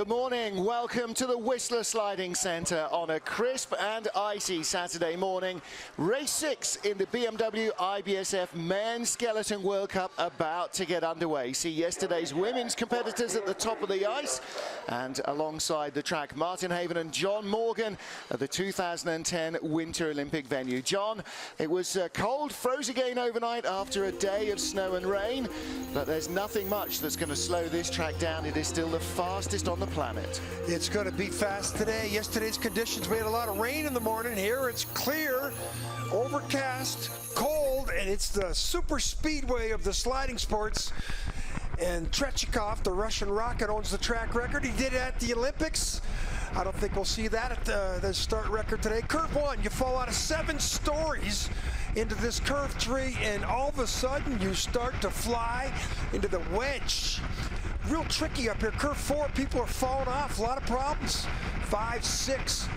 Good morning. Welcome to the Whistler Sliding Centre on a crisp and icy Saturday morning. Race 6 in the BMW IBSF Men's Skeleton World Cup about to get underway. See yesterday's women's competitors at the top of the ice, and alongside the track, Martin Haven and John Morgan at the 2010 Winter Olympic venue. John, it was cold, froze again overnight after a day of snow and rain, but there's nothing much that's going to slow this track down. It is still the fastest on the planet. It's going to be fast today. Yesterday's conditions, we had a lot of rain in the morning. Here it's clear, overcast, cold, and it's the super speedway of the sliding sports. And Trechikov, the Russian rocket, owns the track record. He did it at the Olympics. I don't think we'll see that at the start record today. Curve 1, you fall out of 7 stories into this curve 3, and all of a sudden you start to fly into the wedge. Real tricky up here. Curve 4, people are falling off. A lot of problems. 5, 6.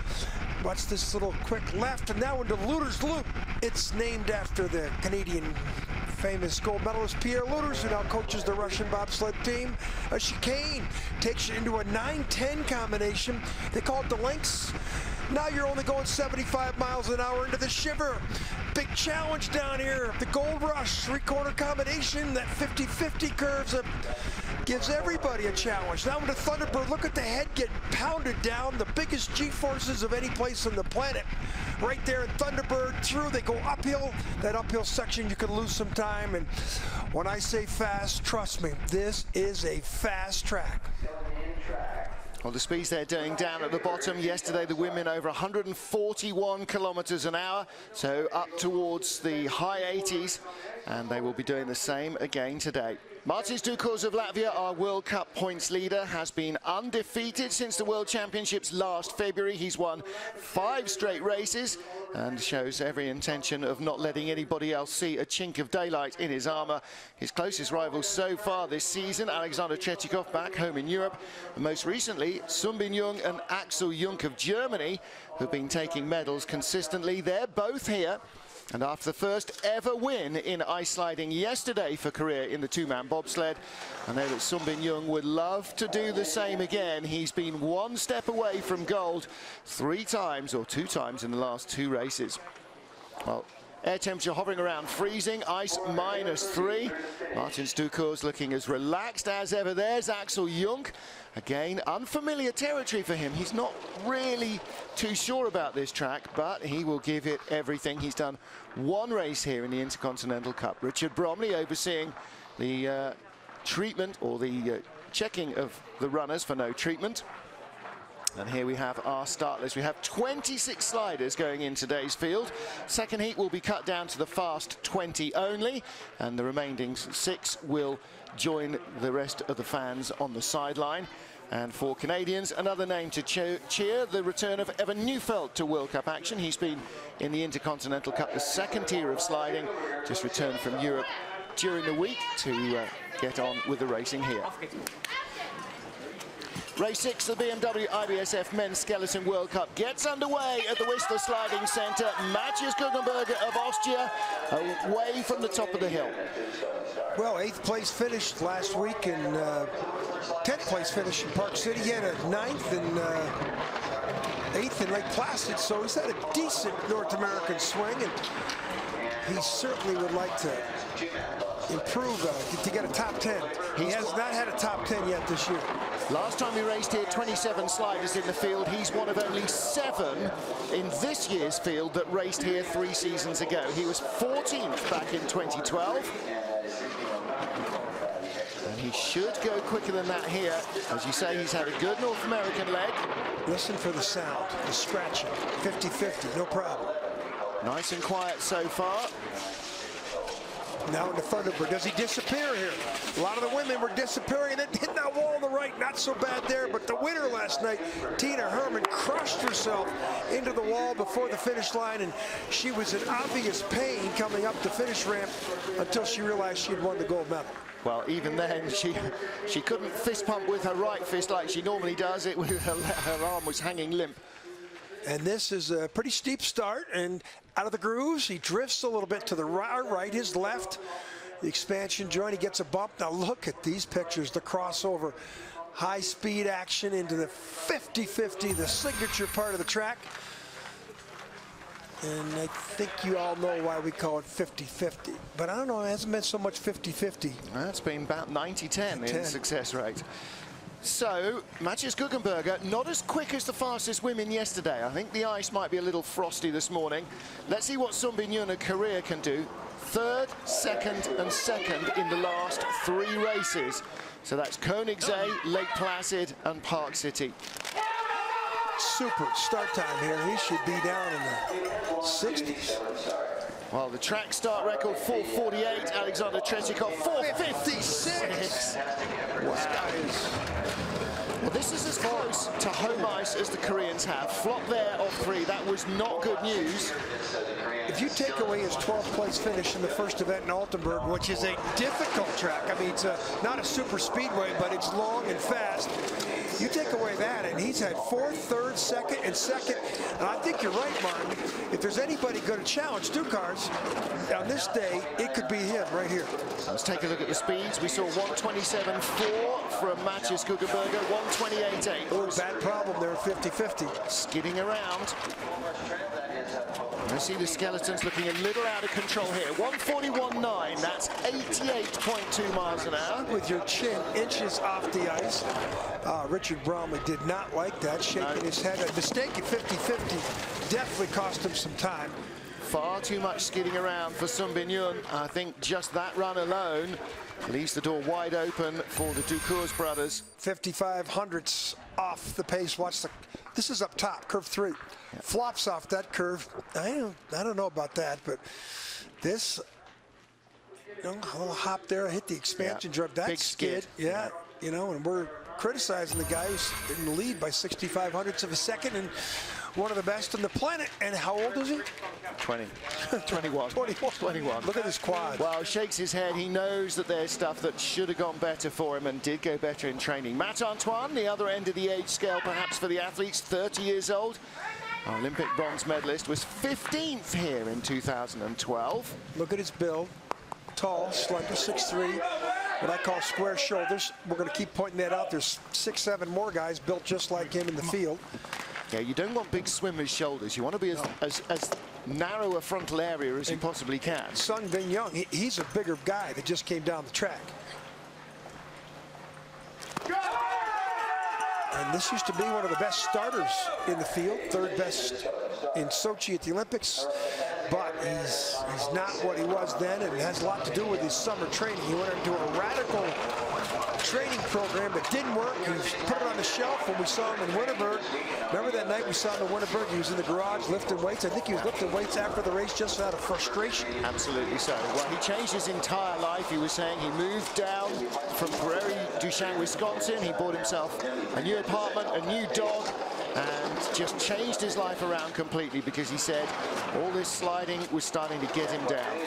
Watch this little quick left, and now into Luder's Loop. It's named after the Canadian famous gold medalist Pierre Luders, who now coaches the Russian bobsled team. A chicane takes you into a 9-10 combination. They call it the Lynx. Now you're only going 75 miles an hour into the Shiver. Big challenge down here. The Gold Rush, 3-corner combination. That 50-50 curves gives everybody a challenge. Now into Thunderbird, look at the head get pounded down. The biggest G-forces of any place on the planet. Right there in Thunderbird, through, they go uphill. That uphill section, you can lose some time. And when I say fast, trust me, this is a fast track. Well, the speeds they're doing down at the bottom. Yesterday, the women over 141 kilometers an hour, so up towards the high 80s, and they will be doing the same again today. Martis Ducurs of Latvia, our World Cup points leader, has been undefeated since the World Championships last February. He's won 5 straight races and shows every intention of not letting anybody else see a chink of daylight in his armour. His closest rivals so far this season, Alexander Trechikov back home in Europe, and most recently Sunbin Jung and Axel Jung of Germany, who've been taking medals consistently. They're both here. And after the first ever win in ice sliding yesterday for Korea in the 2-man bobsled, I know that Sunbin Jung would love to do the same again. He's been 1 step away from gold 3 times, or 2 times in the last 2 races. Well, air temperature hovering around freezing, ice -3. Martin Ducurs looking as relaxed as ever. There's Axel Jung. Again, unfamiliar territory for him. He's not really too sure about this track, but he will give it everything. He's done 1 race here in the Intercontinental Cup. Richard Bromley overseeing the treatment, or the checking of the runners for no treatment. And here we have our start list. We have 26 sliders going in today's field. Second heat will be cut down to the fast 20 only, and the remaining 6 will join the rest of the fans on the sideline. And for Canadians, another name to cheer, the return of Evan Neufeld to World Cup action. He's been in the Intercontinental Cup, the 2nd tier of sliding, just returned from Europe during the week to get on with the racing here. Race 6, the BMW IBSF Men's Skeleton World Cup gets underway at the Whistler Sliding Centre. Matthias Guggenberger of Austria away from the top of the hill. Well, 8th place finish last week, and 10th place finish in Park City. He had a 9th and 8th in Lake Placid, so he's had a decent North American swing, and he certainly would like to improve to get a top 10. He has not had a top 10 yet this year. Last time we raced here, 27 sliders in the field. He's one of only 7 in this year's field that raced here 3 seasons ago. He was 14th back in 2012. And he should go quicker than that here. As you say, he's had a good North American leg. Listen for the sound, the scratching. 50-50, no problem. Nice and quiet so far. Now into Thunderbird. Does he disappear here? A lot of the women were disappearing, and then hitting that wall on the right. Not so bad there, but the winner last night, Tina Herman, crushed herself into the wall before the finish line, and she was in obvious pain coming up the finish ramp until she realized she had won the gold medal. Well, even then, she couldn't fist pump with her right fist like she normally does. Her arm was hanging limp. And this is a pretty steep start, and out of the grooves, he drifts a little bit to the right, his left. The expansion joint, he gets a bump. Now look at these pictures, the crossover. high-speed action into the 50-50, the signature part of the track. And I think you all know why we call it 50-50. But I don't know, it hasn't been so much 50-50. It's been about 90-10 in success rate. So, Matthias Guggenberger, not as quick as the fastest women yesterday. I think the ice might be a little frosty this morning. Let's see what Sunbin Yun and Korea can do. Third, second, and second in the last 3 races. So that's Koenigsee, Lake Placid, and Park City. Super start time here. He should be down in the 60s. Well, the track start record 4:48. Alexander Tretikov 4:56. Well, this is as close to home ice as the Koreans have. Flop there off 3. That was not good news. If you take away his 12th place finish in the first event in Altenburg, which is a difficult track, I mean, it's not a super speedway, but it's long and fast. You take away that, and he's had 4th, 3rd, 2nd, and 2nd. And I think you're right, Martin. If there's anybody going to challenge 2 cars on this day, it could be him right here. Let's take a look at the speeds. We saw 1:27.4 from Matthias Guggenberger, 1:28.8. Oh, bad problem there, 50-50. Skidding around. I see the skeletons looking a little out of control here. 1:41.9, that's 88.2 miles an hour. With your chin inches off the ice. Richard Bromley did not like that, shaking his head. A mistake at 50-50 definitely cost him some time. Far too much skidding around for Sunbin Yun. I think just that run alone leaves the door wide open for the Ducours brothers. 55 hundredths off the pace. Watch the. This is up top, curve 3. Flops off that curve. I don't know about that, but this a little hop there, hit the expansion drive. That big skid. Yeah, you know, and we're criticizing the guy who's in the lead by 65 hundredths of a second and one of the best on the planet. And how old is he? 21. 21. Look at his quad. Well, shakes his head. He knows that there's stuff that should have gone better for him and did go better in training. Matt Antoine, the other end of the age scale perhaps for the athletes, 30 years old. Our Olympic bronze medalist, was 15th here in 2012. Look at his build. Tall, slender, 6'3", what I call square shoulders. We're going to keep pointing that out. There's 6, 7 more guys built just like him in the field. Yeah, you don't want big swimmers' shoulders. You want to be as narrow a frontal area as you possibly can. Sunbin Yun, he's a bigger guy that just came down the track. And this used to be one of the best starters in the field, 3rd best in Sochi at the Olympics. But he's not what he was then, and it has a lot to do with his summer training. He went into a radical training program that didn't work. He put it on the shelf when we saw him in Winterberg. Remember that night we saw him in Winterberg? He was in the garage lifting weights. I think he was lifting weights after the race just out of frustration. Absolutely so. Well, he changed his entire life. He was saying he moved down from Prairie du Chien, Wisconsin. He bought himself a new apartment, a new dog, and just changed his life around completely because he said all this sliding was starting to get him down.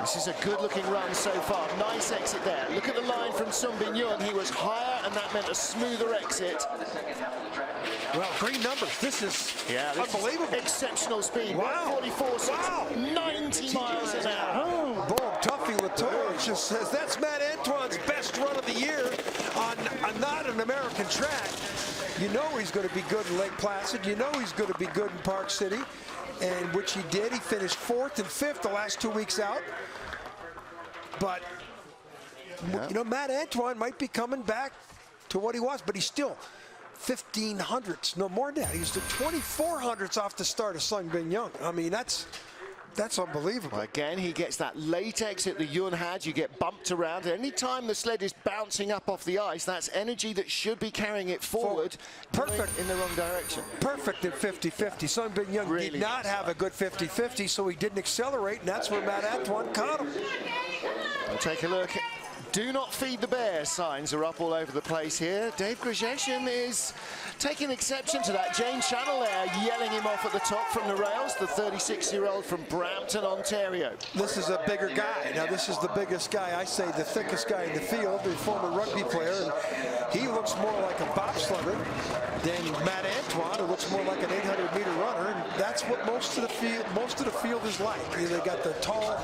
This is a good-looking run so far. Nice exit there. Look at the line from Sunbin Yun. He was higher, and that meant a smoother exit. Well, green numbers. This is unbelievable. Exceptional speed. Wow. 144.6, Wow. 90 miles an hour. Oh, boom. Tuffy Latour just says that's Matt Antoine's best run of the year on not an American track. You know he's going to be good in Lake Placid. You know he's going to be good in Park City, and which he did. He finished 4th and 5th the last 2 weeks out. But, you know, Matt Antoine might be coming back to what he was, but he's still 15 hundredths, no more than that. He's the 24 hundredths off the start of Sunbin Yun. I mean, that's unbelievable. Well, again, he gets that late exit that Yun had. You get bumped around. Any time the sled is bouncing up off the ice, that's energy that should be carrying it forward. Perfect. In the wrong direction. Perfect in 50-50. Sunbin Yun really did not have a good 50-50, so he didn't accelerate, and that's where Matt Antoine caught him. We'll take a look. Do not feed the bear signs are up all over the place here. Dave Grzesin is taking exception to that. James Channel there yelling him off at the top from the rails, the 36-year-old from Brampton, Ontario. This is a bigger guy. Now, this is the biggest guy, I say the thickest guy in the field, the former rugby player, and he looks more like a bobsledder than Matt Antoine, who looks more like an 800-meter runner, and that's what most of the field is like. They got the tall,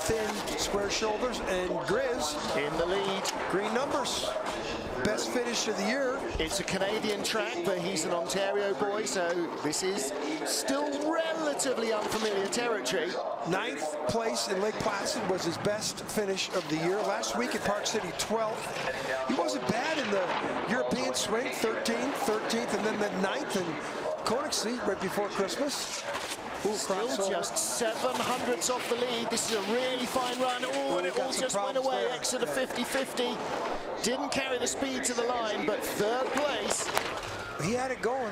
thin, square shoulders, and Grizz in the lead. Green numbers. Best finish of the year. It's a Canadian track, but he's an Ontario boy, so this is still relatively unfamiliar territory. 9th place in Lake Placid was his best finish of the year. Last week at Park City, 12th. He wasn't bad in the European swing, 13th, and then the 9th in Koenigsee right before Christmas. Still just 700ths off the lead. This is a really fine run. Oh, and it all just went away. Exeter 50-50. Didn't carry the speed to the line, but 3rd place. He had it going.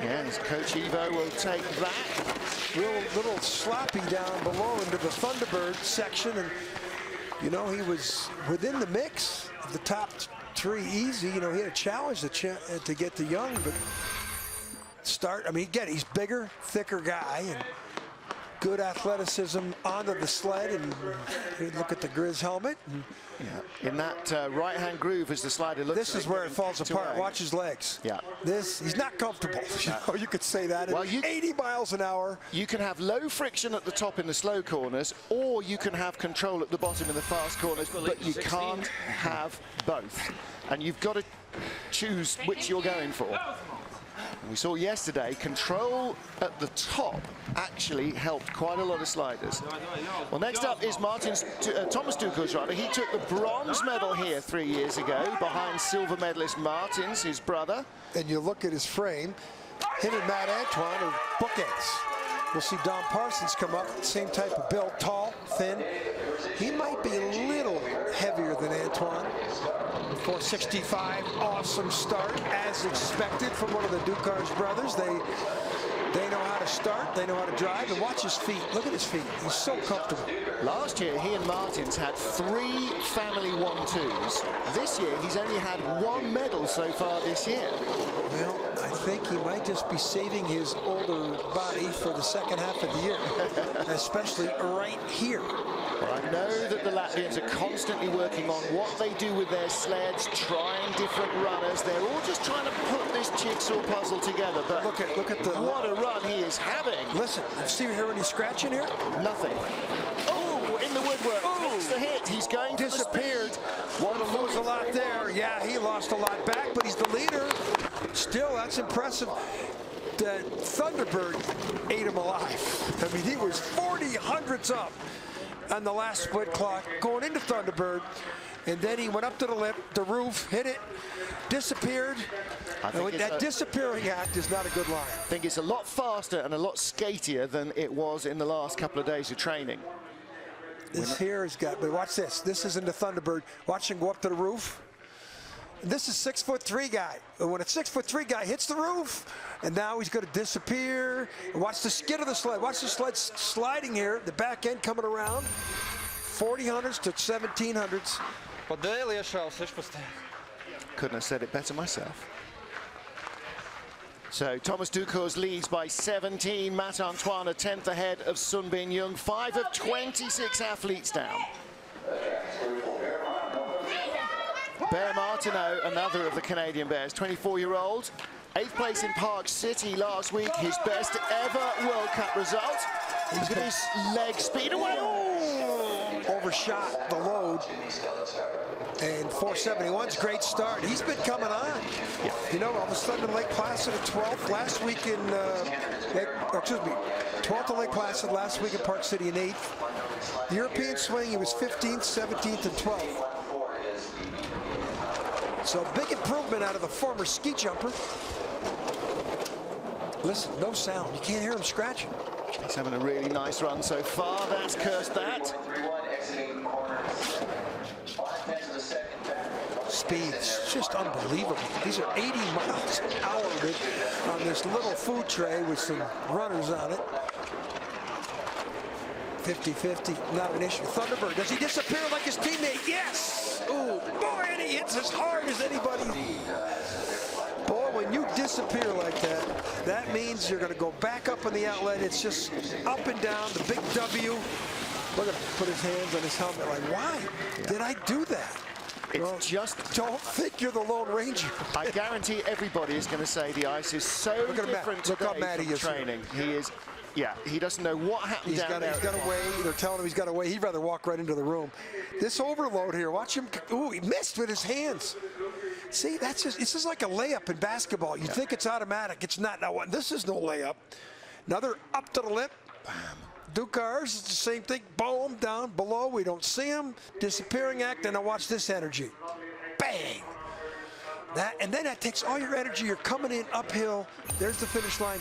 Yeah, his coach Evo will take that. Little sloppy down below into the Thunderbird section, and you know, he was within the mix of the top 3 easy. You know, he had a challenge to get to Young, but I mean, again, he's bigger, thicker guy, and good athleticism onto the sled. And look at the Grizz helmet. Yeah, in that right-hand groove as the slider looks. This is where it falls apart. Watch his legs. Yeah. He's not comfortable. You could say that. Well, 80 miles an hour. You can have low friction at the top in the slow corners, or you can have control at the bottom in the fast corners, but you can't have both. And you've got to choose which you're going for. We saw yesterday, control at the top actually helped quite a lot of sliders. Well, next up is Thomas Ducos, rather. He took the bronze medal here 3 years ago behind silver medalist Martins, his brother. And you look at his frame, him and Matt Antoine are bookends. We'll see Don Parsons come up, same type of build, tall, thin. He might be a little heavier than Antoine. 465, awesome start, as expected from one of the Ducars brothers. They know how to start, they know how to drive, and watch his feet. Look at his feet. He's so comfortable. Last year, he and Martins had 3 family 1-2s. This year, he's only had 1 medal so far this year. Well, I think he might just be saving his older body for the second half of the year, especially right here. Well, I know that the Latvians are constantly working on what they do with their sleds, trying different runners. They're all just trying to put this jigsaw puzzle together. But look at the what a run he is having. Listen, see here any scratching here? Nothing. Oh, in the woodwork. Oh, it's the hit. He's going disappeared. Want to lose a lot there. Yeah, he lost a lot back, but he's the leader. Still, that's impressive. That Thunderbird ate him alive. I mean, he was 40 hundredths up on the last split clock going into Thunderbird, and then he went up to the lip, the roof, hit it, disappeared. That disappearing act is not a good line. I think it's a lot faster and a lot skatier than it was in the last couple of days of training. This here has got, but watch this. This isn't the Thunderbird. Watch him go up to the roof. This is 6'3" guy. And when a 6'3" guy hits the roof, and now he's going to disappear. And watch the skid of the sled. Watch the sled sliding here. The back end coming around. 40 hundredths to 17 hundredths. Couldn't have said it better myself. So Thomas Ducos leads by 17. Matt Antoine a 10th ahead of Sun Bin Young. 5 of 26 athletes down. Bear Martineau, another of the Canadian Bears, 24-year-old. 8th place in Park City last week, his best ever World Cup result. Look at his leg speed away. Oh! Overshot the load. And 471's a great start. He's been coming on. Yeah. You know, all of a sudden Lake Placid at 12th. Last week in, 12th in Lake Placid, last week in Park City in 8th. The European swing, he was 15th, 17th, and 12th. So big improvement out of the former ski jumper. Listen, no sound. You can't hear him scratching. He's having a really nice run so far. That's cursed that. Speed is just unbelievable. These are 80 miles an hour on this little food tray with some runners on it. 50-50, not an issue. Thunderbird, does he disappear like his teammate? Yes! Ooh, boy, and he hits as hard as anybody. Boy, when you disappear like that, that means you're going to go back up on the outlet. It's just up and down, the big W. Look at him put his hands on his helmet like, why did I do that? It's well, just... Don't think you're the Lone Ranger. I guarantee everybody is going to say the ice is so different today from training. He is... Yeah, he doesn't know what happened down there. He's got away. They're telling him he's got away. He'd rather walk right into the room. This overload here, watch him. Ooh, he missed with his hands. See, that's just, this is like a layup in basketball. You think it's automatic. It's not. Now, this is no layup. Another up to the lip. Dukars, it's the same thing. Boom, down below. We don't see him. Disappearing act. And now watch this energy. Bang. And then that takes all your energy. You're coming in uphill. There's the finish line.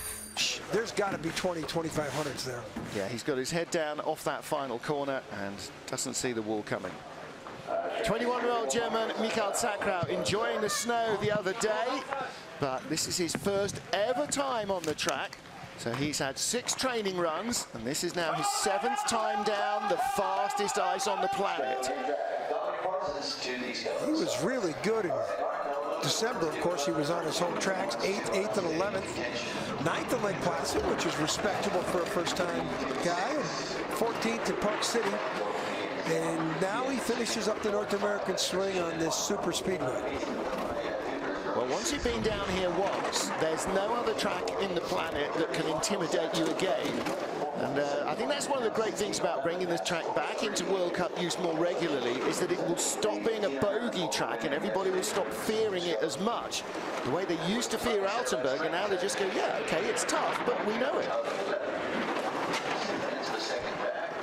There's got to be 20, 2500s there. Yeah, he's got his head down off that final corner and doesn't see the wall coming. 21-year-old German Michael Zakrau enjoying the snow the other day, but this is his first ever time on the track. So he's had 6 training runs, and this is now his 7th time down the fastest ice on the planet. He was really good in December. Of course, he was on his home tracks, 8th and 11th. 9th in Lake Placid, which is respectable for a first-time guy, and 14th in Park City. And now he finishes up the North American swing on this super speedway. Well, once you've been down here once, there's no other track in the planet that can intimidate you again. And I think that's one of the great things about bringing this track back into World Cup use more regularly, is that it will stop being a bogey track and everybody will stop fearing it as much. The way they used to fear Altenburg, and now they just go, yeah, okay, it's tough, but we know it.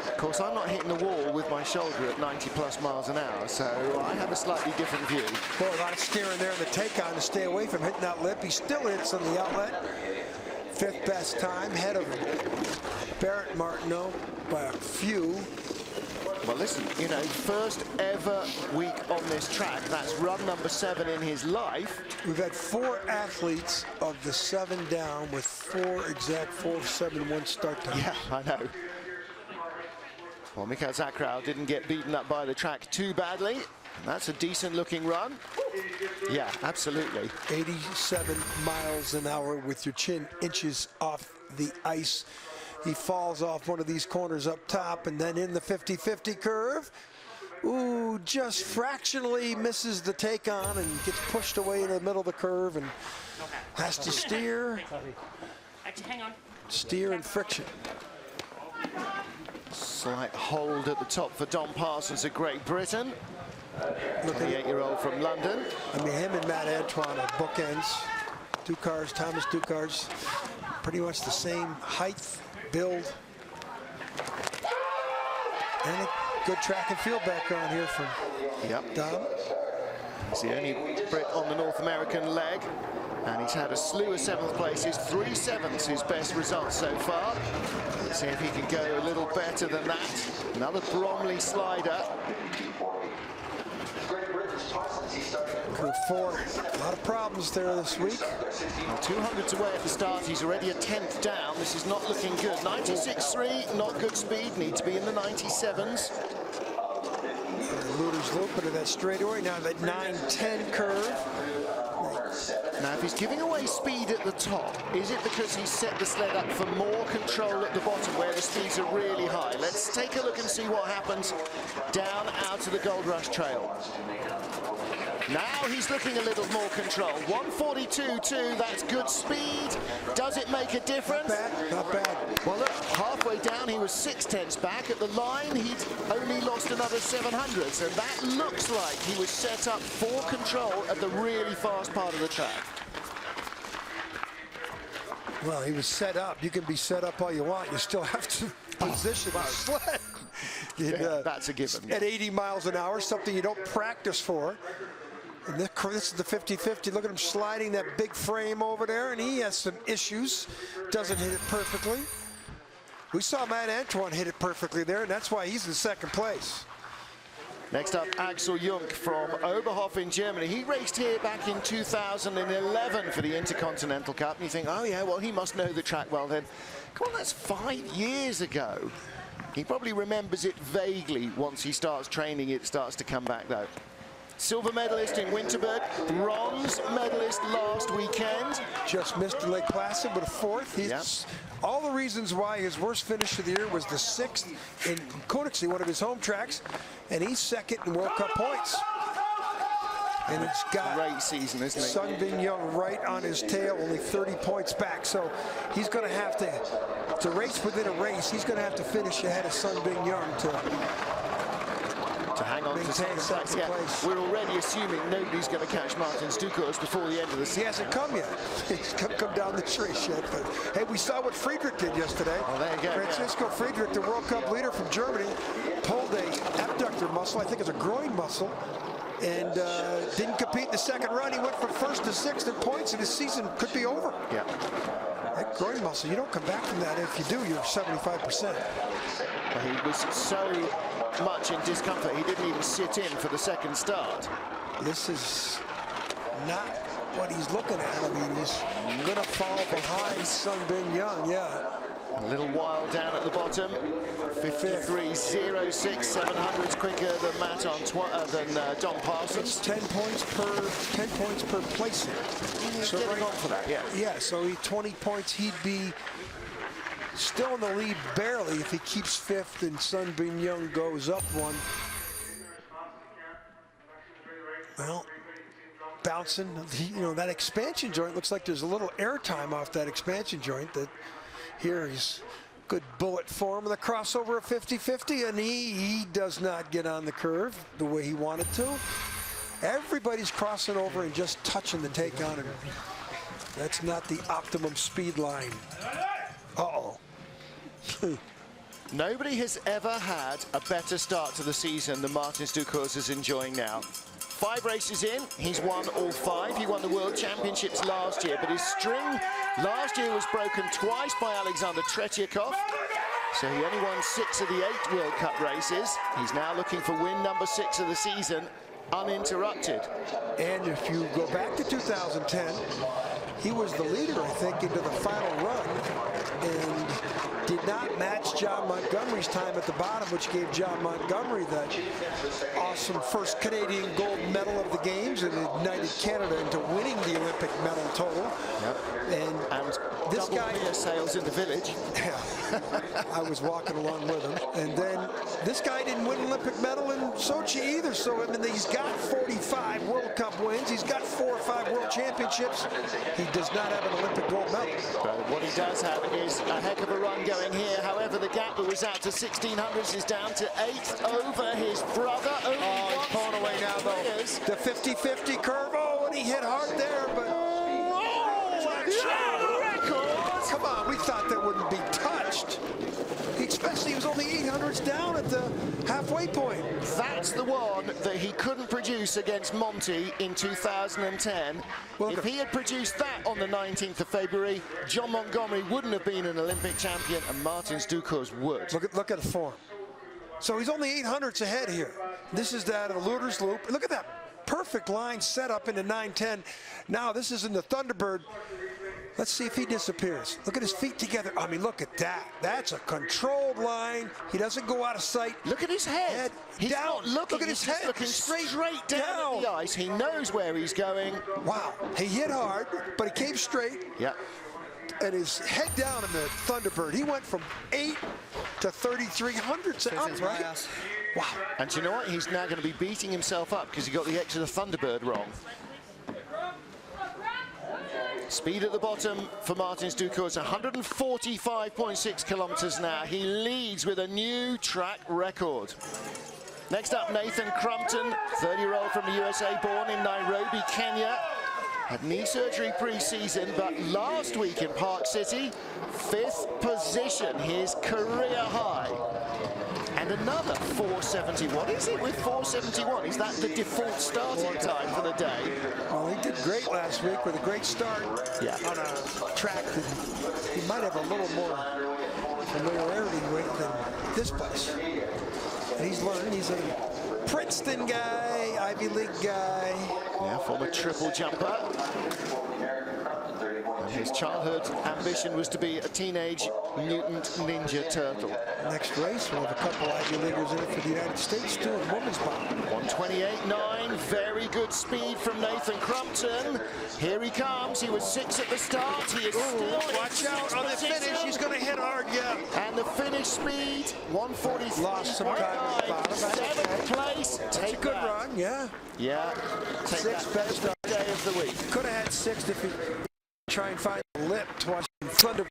Of course, I'm not hitting the wall with my shoulder at 90+ miles an hour, so I have a slightly different view. Boy, a lot of steering there in the take-on to stay away from hitting that lip. He still hits on the outlet. 5th best time, head of Barrett Martineau by a few. Well, listen, you know, first ever week on this track. That's run number 7 in his life. We've had 4 athletes of the 7 down with 4 exact 4.71 start time. Yeah, I know. Well, Michael Zakrau didn't get beaten up by the track too badly. That's a decent looking run. Yeah, absolutely. 87 miles an hour with your chin inches off the ice. He falls off one of these corners up top, and then in the 50-50 curve. Ooh, just fractionally misses the take on and gets pushed away in the middle of the curve and has to steer. Steer and friction. Slight hold at the top for Don Parsons of Great Britain. 28-year-old from London. I mean, him and Matt Antoine are bookends. Dukars, Thomas Dukars, pretty much the same height, build. And a good track and field background here from Dom. He's the only Brit on the North American leg. And he's had a slew of 7th places, 3 7ths, his best result so far. Let's see if he can go a little better than that. Another Bromley slider. Curve 4, a lot of problems there this week. Well, 200s away at the start, he's already a 10th down. This is not looking good. 96.3, not good speed, need to be in the 97s. Luder's loop into that straightaway, now that 9-10 curve. Now, if he's giving away speed at the top, is it because he's set the sled up for more control at the bottom where the speeds are really high? Let's take a look and see what happens down out of the Gold Rush Trail. Now he's looking a little more control. 142.2, that's good speed. Does it make a difference? Not bad, not bad. Well, look, halfway down he was 6/10 back. At the line, he'd only lost another 700s, and that looks like he was set up for control at the really fast part of the track. Well, he was set up. You can be set up all you want. You still have to position the sled. That's a given. At 80 miles an hour, something you don't practice for. And this is the 50-50. Look at him sliding that big frame over there, and he has some issues. Doesn't hit it perfectly. We saw Matt Antoine hit it perfectly there, and that's why he's in 2nd place. Next up, Axel Jung from Oberhof in Germany. He raced here back in 2011 for the Intercontinental Cup. And you think, oh yeah, well, he must know the track well then. Come on, that's 5 years ago. He probably remembers it vaguely. Once he starts training, it starts to come back though. silver medalist in Winterberg, bronze medalist last weekend. Just missed the Lake Placid with a 4th. He's all the reasons why his worst finish of the year was the 6th in Königssee, one of his home tracks, and he's 2nd in World Cup points. And it's got great season, isn't it? Sun Bin Young right on his tail, only 30 points back. So he's going to have to race within a race. He's going to have to finish ahead of Sun Bin Young to hang on to second place. We're already assuming nobody's going to catch Martin Stuckers before the end of the season. He hasn't come yet. He's come down the trace yet. But hey, we saw what Friedrich did yesterday. Well, there you go. Francisco Friedrich, the World Cup leader from Germany, pulled a abductor muscle, I think it's a groin muscle, and didn't compete in the second run. He went from 1st to 6th in points, and his season could be over. Yeah. That groin muscle, you don't come back from that. If you do, you're 75%. He was so much in discomfort, he didn't even sit in for the second start. This is not what he's looking at. I mean, he's going to fall behind Sun Bin Young, A little while down at the bottom. 53.06, 700s quicker than Matt than Don Parsons. 10 points per placing. So getting on for that, yeah. So 20 points, he'd be still in the lead barely if he keeps 5th and Sun Bin Young goes up 1. Well, bouncing, that expansion joint looks like there's a little air time off that expansion joint. That here he's good bullet form with a crossover of 50-50, and he does not get on the curve the way he wanted to. Everybody's crossing over and just touching the take on him. That's not the optimum speed line. Uh-oh. Nobody has ever had a better start to the season than Martin Stuckers is enjoying now. 5 races in, he's won all 5. He won the World Championships last year, but his string last year was broken twice by Alexander Tretyakov. So he only won 6 of the 8 World Cup races. He's now looking for win number 6 of the season, uninterrupted. And if you go back to 2010, he was the leader, I think, into the final run, and did not match John Montgomery's time at the bottom, which gave John Montgomery that awesome first Canadian gold medal of the games and ignited Canada into winning the Olympic medal total. Yep. And this guy sales in the village. Yeah, I was walking along with him. And then this guy didn't win an Olympic medal in Sochi either. So I mean, he's got 45 World Cup wins. He's got 4 or 5 World Championships. He does not have an Olympic gold medal. But what he does have is a heck of a run going here. However, the gap that was out to 1600s is down to 8th over his brother. He's pulling away now, though. The 50-50 curve. Oh, and he hit hard there, but... Come on, we thought that wouldn't be touched. Especially he was only 800s down at the halfway point. That's the one that he couldn't produce against Monty in 2010. Well, if he had produced that on the 19th of February, John Montgomery wouldn't have been an Olympic champion, and Martin Stuckers would. Look at the form. So he's only 800s ahead here. This is that of the Luder's Loop. Look at that perfect line set up into 910. Now this is in the Thunderbird. Let's see if he disappears. Look at his feet together. I mean, look at that. That's a controlled line. He doesn't go out of sight. Look at his head. He's down. not looking. Look at his he's head. Looking straight down at the ice. He knows where he's going. Wow. He hit hard, but he came straight. Yeah. And his head down in the Thunderbird. He went from 8 to 3,300 up, right? Wow. And you know what? He's now going to be beating himself up because he got the exit of Thunderbird wrong. Speed at the bottom for Martin Stuckers, 145.6 kilometers an hour. He leads with a new track record. Next up, Nathan Crumpton, 30-year-old from the USA, born in Nairobi, Kenya. Had knee surgery pre-season, but last week in Park City, 5th position, his career high. And another 471. What is it with 471? Is that the default starting time for the day? Well, he did great last week with a great start on a track that he might have a little more familiarity with than this place. And he's learned. He's a Princeton guy, Ivy League guy. Yeah, former triple jumper. His childhood ambition was to be a teenage mutant ninja turtle. Next race, we'll have a couple Ivy Leaguers in it for the United States, too, in women's boxing. 128.9, very good speed from Nathan Crumpton. Here he comes. He was 6 at the start. He is still watch out on the finish. He's going to hit hard, yeah. And the finish speed, 143. Lost some time at the bottom. Seventh place. That's Take a good that. run, yeah. Yeah. Take 6 that. best Day of the week. Could have had 6 if he try and find the lip to watch Thunder.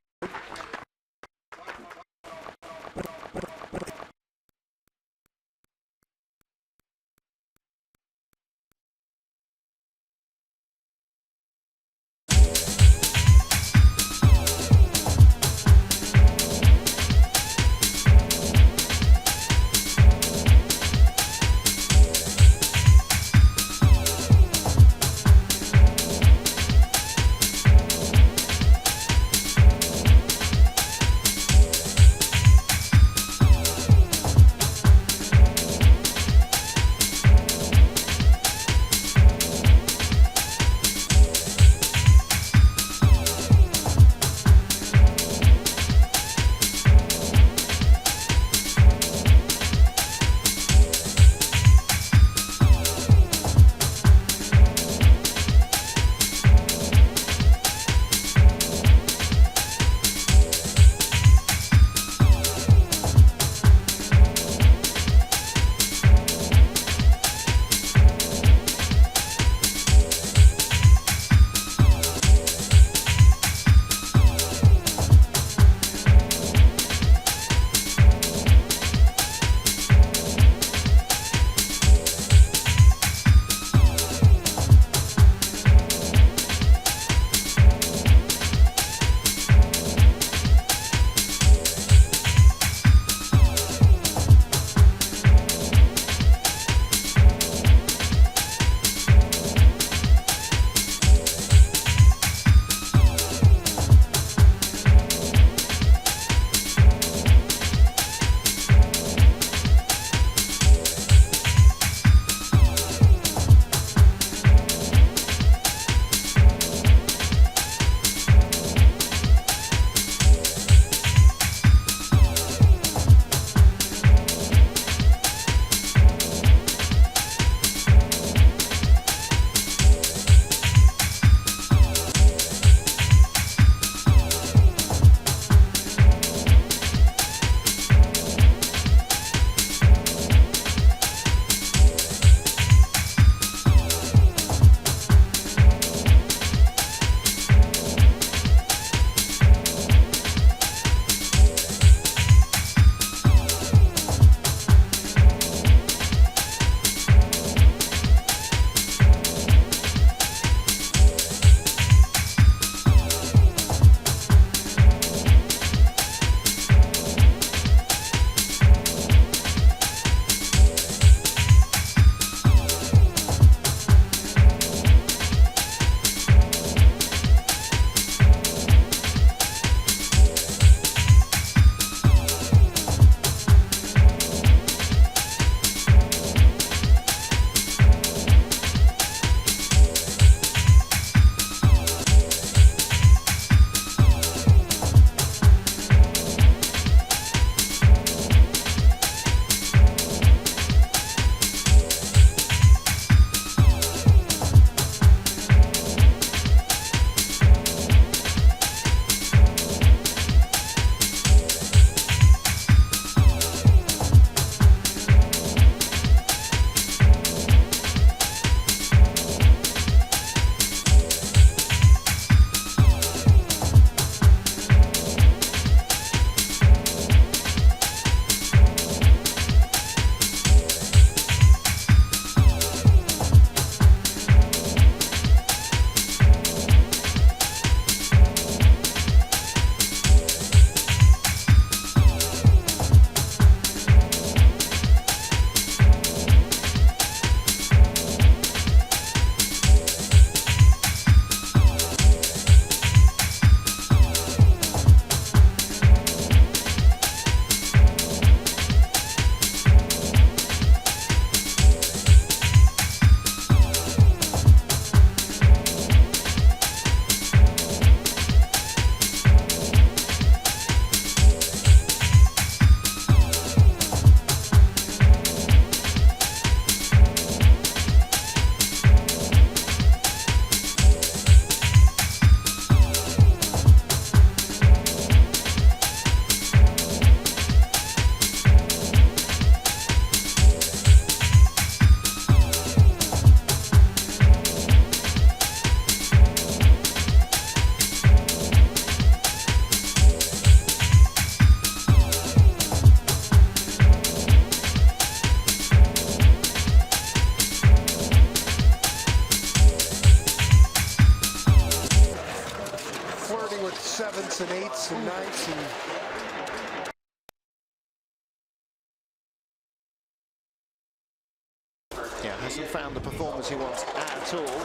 hasn't found the performance he wants at all.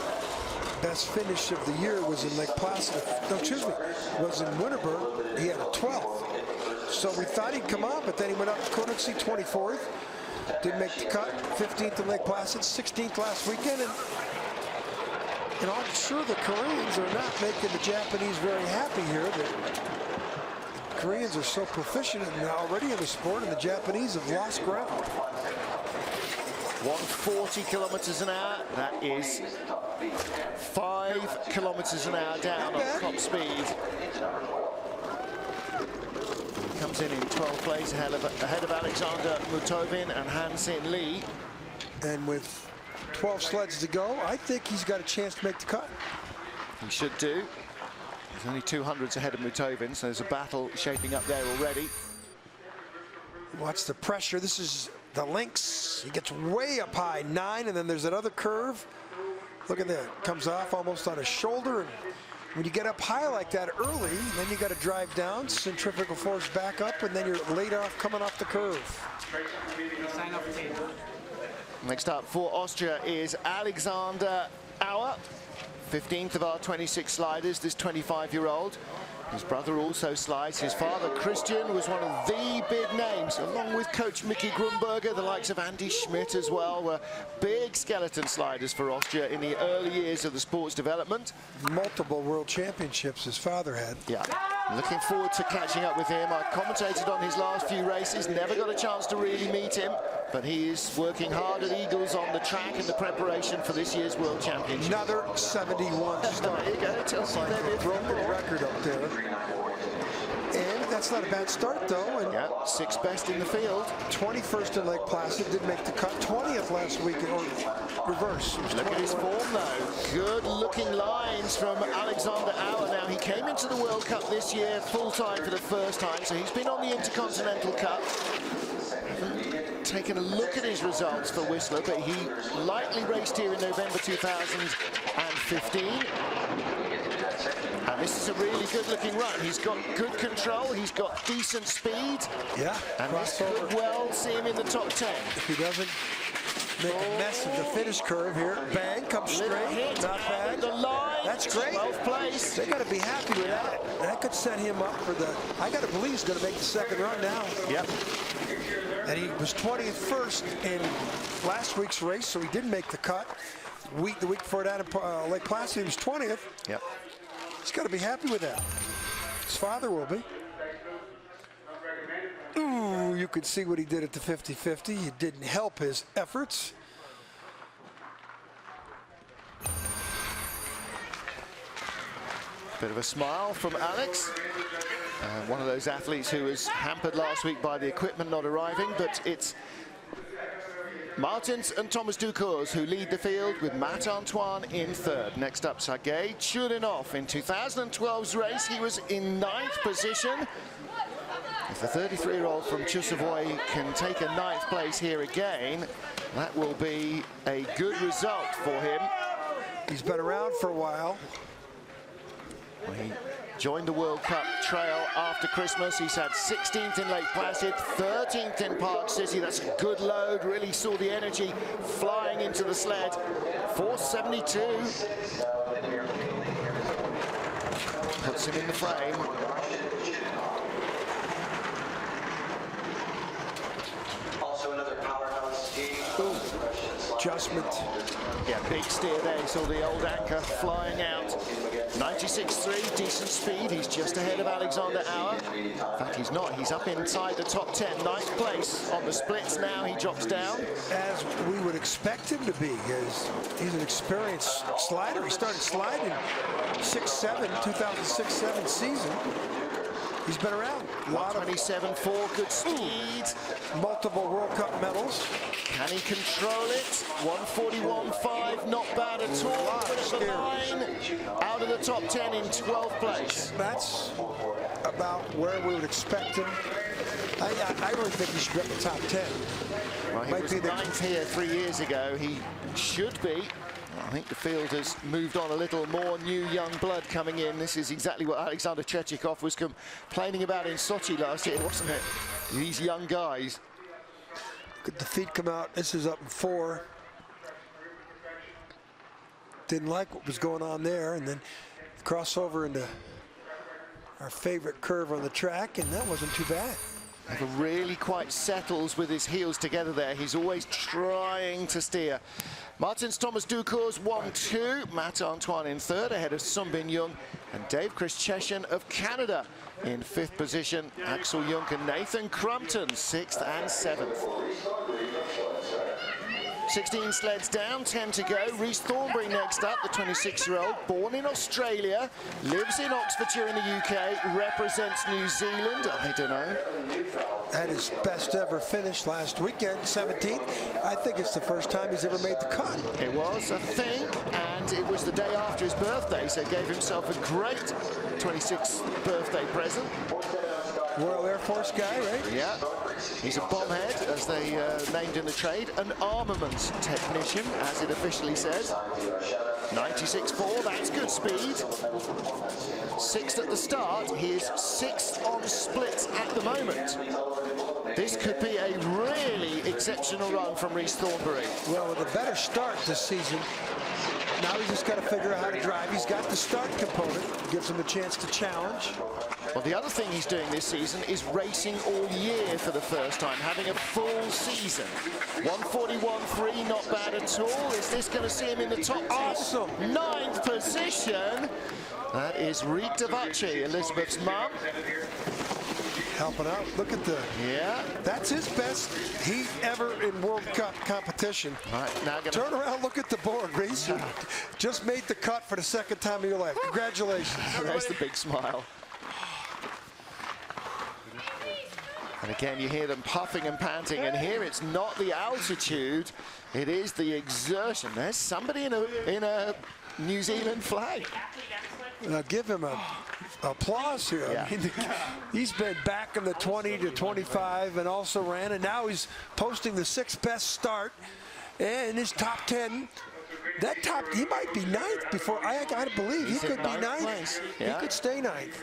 Best finish of the year was in Lake Placid. No, excuse me, was in Winterberg. He had a 12th. So we thought he'd come on, but then he went up to Königssee 24th. Didn't make the cut. 15th in Lake Placid, 16th last weekend. And I'm sure the Koreans are not making the Japanese very happy here. The Koreans are so proficient already in the sport, and the Japanese have lost ground. 140 kilometers an hour. That is 5 kilometers an hour down on top speed. Comes in 12th place ahead of Alexander Mutovin and Han-Sin Lee. And with 12 sleds to go, I think he's got a chance to make the cut. He should do. He's only 200s ahead of Mutovin, so there's a battle shaping up there already. Watch the pressure. This is the links. He gets way up high, 9, and then there's another curve. Look at that. Comes off almost on his shoulder. And when you get up high like that early, then you got to drive down, centrifugal force back up, and then you're laid off coming off the curve. Next up for Austria is Alexander Auer, 15th of our 26 sliders, this 25-year-old. His brother also slides. His father, Christian, was one of the big names, along with coach Mickey Grunberger. The likes of Andy Schmidt as well were big skeleton sliders for Austria in the early years of the sport's development. Multiple world championships his father had. Yeah, looking forward to catching up with him. I commentated on his last few races, never got a chance to really meet him, but he is working hard at Eagles on the track in the preparation for this year's World Championship. Another 71 start. There you go, tells you they've broken the record up there. And that's not a bad start, though. And yeah, 6th best in the field. 21st in Lake Placid, did make the cut. 20th last week, or reverse. Look at his form, though. Good looking lines from Alexander Auer. Now, he came into the World Cup this year full-time for the first time, so he's been on the Intercontinental Cup. Taken a look at his results for Whistler, but he lightly raced here in November 2015. And this is a really good-looking run. He's got good control. He's got decent speed. Yeah. And this could well see him in the top 10. If he doesn't make a mess of the finish curve here, bang, comes straight. Not bad. The line. That's great. 12th place. They got to be happy with that. That could set him up for the. I got to believe he's going to make the second run now. Yep. And he was 20th first in last week's race, so he didn't make the cut. The week before that in Lake Placid, he was 20th. Yep. He's got to be happy with that. His father will be. Ooh, you could see what he did at the 50-50. It didn't help his efforts. Bit of a smile from Alex. One of those athletes who was hampered last week by the equipment not arriving, but it's Martins and Thomas Ducours who lead the field with Matt Antoine in 3rd. Next up, Sergei Churinov. In 2012's race, he was in 9th position. If the 33-year-old from Chusovoy can take a 9th place here again, that will be a good result for him. He's been around for a while. Well, he joined the World Cup trail after Christmas. He's had 16th in Lake Placid, 13th in Park City. That's a good load. Really saw the energy flying into the sled. 472. Puts him in the frame. Also another powerhouse team. Adjustment. Yeah, big steer there. You saw the old anchor flying out. 96.3, decent speed. He's just ahead of Alexander Auer. In fact, he's not. He's up inside the top 10. 9th place on the splits now. He drops down. As we would expect him to be, as he's an experienced slider. He started sliding 2006-07 season. He's been around. A lot of 27.4, good speed. Multiple World Cup medals. Can he control it? 141.5, not bad at all. Finish the line out of the top 10 in 12th place. That's about where we would expect him. I really think he should get the top 10. Well, he was 9th here 3 years ago. He should be. I think the field has moved on a little. More new young blood coming in. This is exactly what Alexander Chechikov was complaining about in Sochi last year, wasn't it? These young guys. Look at the feet come out. This is up in 4. didn't like what was going on there, and then cross over into our favorite curve on the track, and that wasn't too bad. Never really quite settles with his heels together there. He's always trying to steer. Martins Thomas Ducours 1-2. Matt Antoine in third, ahead of Sunbin Young and Dave Christcheshan of Canada in fifth position. Axel Junk and Nathan Crumpton, sixth and seventh. 16 sleds down, 10 to go. Rhys Thornberry next up, the 26-year-old, born in Australia, lives in Oxfordshire in the UK, represents New Zealand. I don't know. Had his best ever finish last weekend, 17th. I think it's the first time he's ever made the cut. It was, I think, and it was the day after his birthday, so gave himself a great 26th birthday present. Royal Air Force guy, right? Yeah, he's a bombhead, as they named in the trade, an armaments technician, as it officially says. 96.4, that's good speed. Sixth at the start, he is sixth on splits at the moment. This could be a really exceptional run from Rhys Thornberry. Well, with a better start this season, now he's just got to figure out how to drive. He's got the start component, gives him a chance to challenge. Well, the other thing he's doing this season is racing all year for the first time, having a full season. 141.3, not bad at all. Is this going to see him in the top 10? Awesome. Ninth position. That is Riek de Vacci, Elizabeth's mum. Helping out. Look at the... Yeah. That's his best heat ever in World Cup competition. All right, now gonna... Turn around, look at the board, Rhys. You just made the cut for the second time in your life. Congratulations. There's the big smile. And again, you hear them puffing and panting, and here it's not the altitude, it is the exertion. There's somebody in a New Zealand flag. Give him a applause here. Yeah. I mean, he's been back in the 20 to 25 and also ran, and now he's posting the sixth best start in his top 10. That top, he might be ninth before, I gotta believe, he could be ninth. Yeah. He could stay ninth.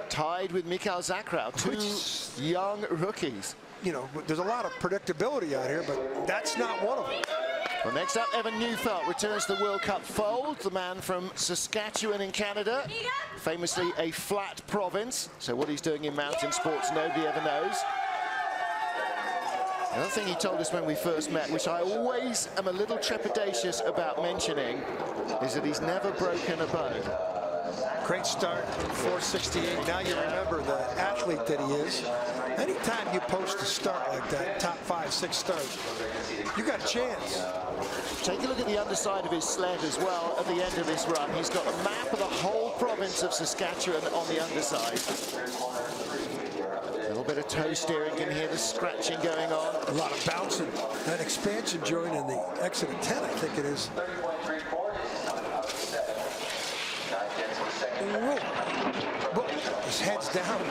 Tied with Mikael Zakrau, two young rookies. You know, there's a lot of predictability out here, but that's not one of them. Well, next up, Evan Neufeld returns to the World Cup fold. The man from Saskatchewan in Canada, famously a flat province. So what he's doing in mountain sports, nobody ever knows. Another thing he told us when we first met, which I always am a little trepidatious about mentioning, is that he's never broken a bone. Great start, 468. Now you remember the athlete that he is. Anytime you post a start like that, top 5, 6 stars, you got a chance. Take a look at the underside of his sled as well at the end of this run. He's got a map of the whole province of Saskatchewan on the underside. A little bit of toe steering, can hear the scratching going on. A lot of bouncing. That expansion joint in the exit of 10, I think it is. Whoa. His head's down.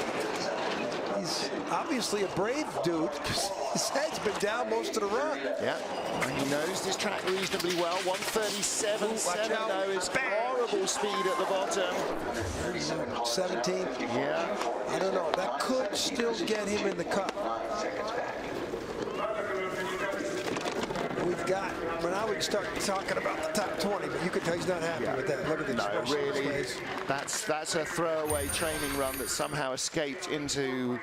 He's obviously a brave dude because his head's been down most of the run. Yeah, and he knows this track reasonably well. 137.7 though is horrible speed at the bottom. 17. Yeah. I don't know. That could still get him in the cup. We've got, well, now we can start talking about the top 20, but you can tell he's not happy with that. Look at the expression on his face. That's a throwaway training run that somehow escaped into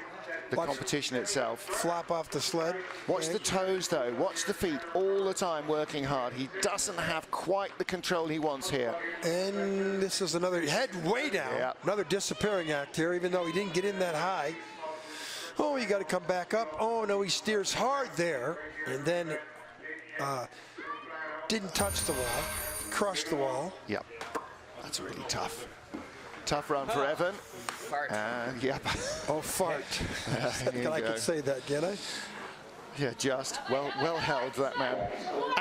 the competition itself. Flop off the sled. Watch the toes though, watch the feet all the time working hard. He doesn't have quite the control he wants here. And this is another head way down. Yeah. Another disappearing act here, even though he didn't get in that high. Oh, you got to come back up. Oh, no, he steers hard there. And then didn't touch the wall, crushed the wall. Yep, that's really tough. Tough run for Evan. Fart. Yep. Oh, fart. I could say that, can I? Yeah, just well held, that man.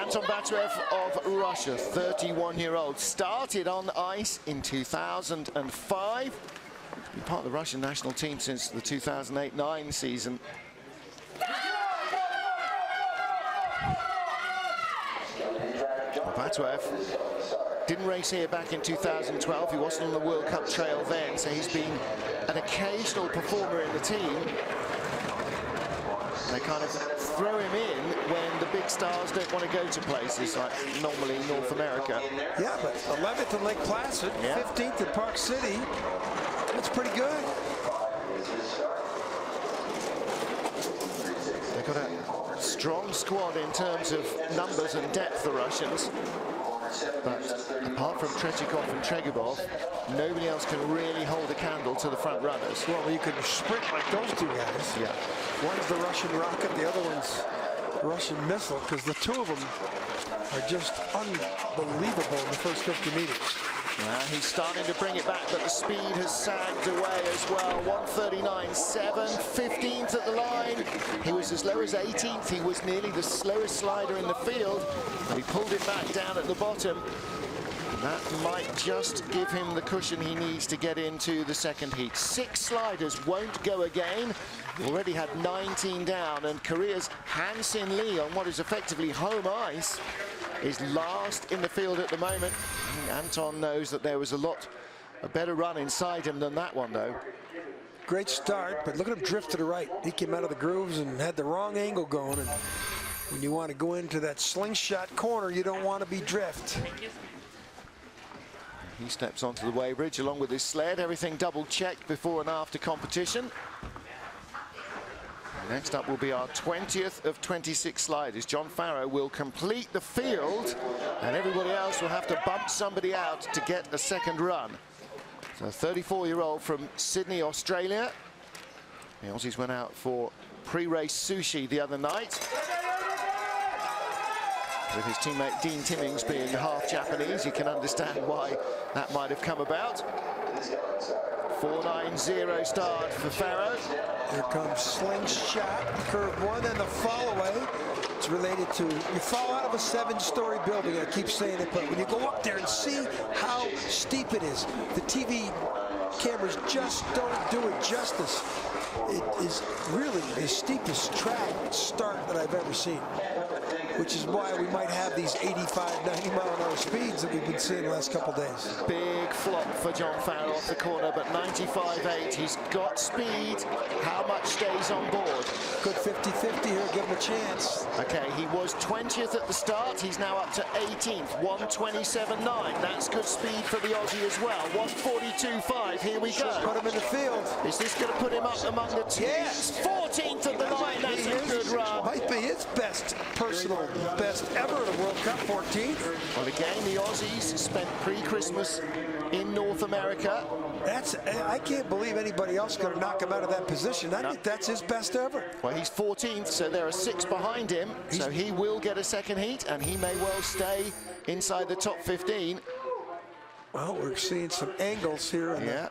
Anton Batrev of Russia, 31-year-old, started on ice in 2005. Been part of the Russian national team since the 2008-9 season. Batrev didn't race here back in 2012. He wasn't on the World Cup trail then, so he's been an occasional performer in the team. They kind of throw him in when the big stars don't want to go to places like normally North America. Yeah, but 11th in Lake Placid, 15th in Park City. That's pretty good. They've got a strong squad in terms of numbers and depth, the Russians. But apart from Tretyakov and Tregubov, nobody else can really hold a candle to the front runners. Well, you can sprint like those two guys. Yeah. One's the Russian rocket, the other one's the Russian missile, because the two of them are just unbelievable in the first 50 meters. Well, he's starting to bring it back, but the speed has sagged away as well. 1:39.7, 15th at the line. He was as low as 18th. He was nearly the slowest slider in the field, but he pulled it back down at the bottom. That might just give him the cushion he needs to get into the second heat. 6 sliders won't go again. Already had 19 down, and Korea's Han-Sin Lee on what is effectively home ice is last in the field at the moment. Anton knows that there was a better run inside him than that one, though. Great start, but look at him drift to the right. He came out of the grooves and had the wrong angle going. And when you want to go into that slingshot corner, you don't want to be drift. He steps onto the weighbridge along with his sled. Everything double checked before and after competition. Next up will be our 20th of 26 sliders. John Farrow will complete the field, and everybody else will have to bump somebody out to get a second run. So a 34-year-old from Sydney, Australia. The Aussies went out for pre-race sushi the other night, with his teammate Dean Timmings being half Japanese. You can understand why that might have come about. 4.90 start for Farrow. Here comes slingshot, curve one, and the fall away. It's related to, you fall out of a 7-story building, I keep saying it, but when you go up there and see how steep it is, the TV cameras just don't do it justice. It is really the steepest track start that I've ever seen, which is why we might have these 85, 90 mile an hour speeds that we've been seeing the last couple days. Big flop for John Farrow off the corner, but 95.8. He's got speed. How much stays on board? Good 50-50 here, give him a chance. Okay, he was 20th at the start. He's now up to 18th, 1:27.9. That's good speed for the Aussie as well. 1:42.5. Here we go. Put him in the field. Is this going to put him up among the teams? Yes. 14th at the line. That's a good run. Might be his best personal best ever in a World Cup, 14th. Well, again, the Aussies spent pre-Christmas in North America. I can't believe anybody else could have knocked him out of that position. I think that's his best ever. Well, he's 14th, so there are 6 behind him. So he will get a second heat, and he may well stay inside the top 15. Well, we're seeing some angles here. Yeah.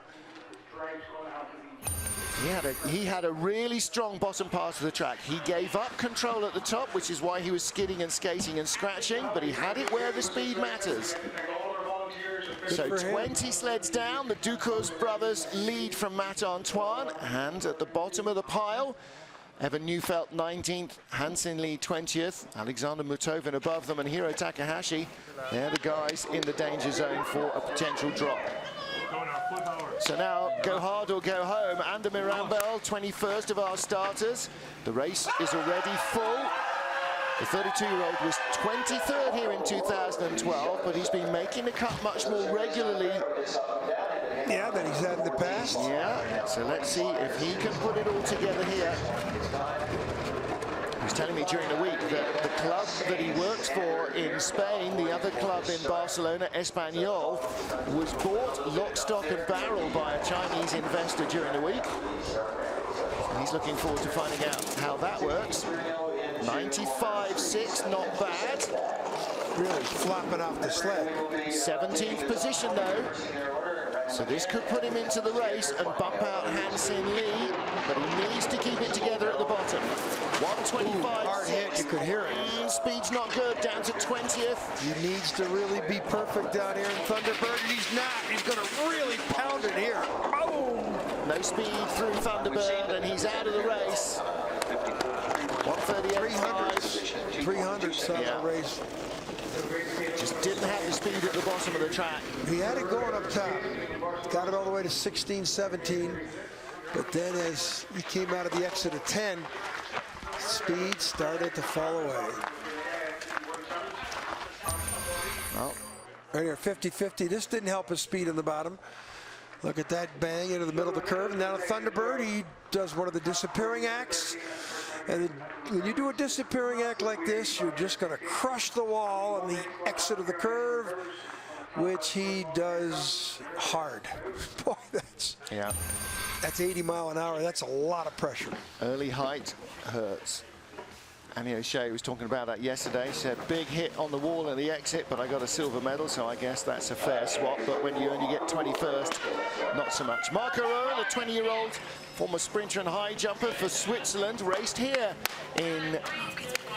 He had a really strong bottom part of the track. He gave up control at the top, which is why he was skidding and skating and scratching, but he had it where the speed matters. So 20 sleds down. The Ducos brothers lead from Matt Antoine, and at the bottom of the pile, Evan Neufeld 19th, Han-Sin Lee 20th, Alexander Mutovin above them, and Hiro Takahashi. They're the guys in the danger zone for a potential drop. So now, go hard or go home. Ander Mirambel, 21st of our starters. The race is already full. The 32-year-old was 23rd here in 2012, but he's been making the cut much more regularly. Yeah, than he's had in the past. Yeah, so let's see if he can put it all together here. He was telling me during the week that the club that he works for in Spain, the other club in Barcelona, Espanyol, was bought lock, stock and barrel by a Chinese investor during the week. And he's looking forward to finding out how that works. 95.6, not bad. Really flopping off the sled. 17th position though. So this could put him into the race and bump out Han-Sin Lee, but he needs to keep it together at the bottom. 1:25.6. Hard hit, you could hear it. Speed's not good, down to 20th. He needs to really be perfect down here in Thunderbird, and he's not. He's going to really pound it here. Boom! No speed through Thunderbird, and he's out of the race. 1:38.5. 300 on the race. Just didn't have the speed at the bottom of the track. He had it going up top. Got it all the way to 16, 17. But then as he came out of the exit of 10, Speed started to fall away. Well, right here, 50-50. This didn't help his speed in the bottom. Look at that bang into the middle of the curve. And now Thunderbird, he does one of the disappearing acts. And when you do a disappearing act like this, you're just going to crush the wall on the exit of the curve, which he does hard. Boy, that's 80 mile an hour. That's a lot of pressure. Early height hurts. Annie O'Shea was talking about that yesterday. She said, big hit on the wall at the exit, but I got a silver medal, so I guess that's a fair swap. But when you only get 21st, not so much. Marco Rowan, a 20-year-old former sprinter and high jumper for Switzerland, raced here in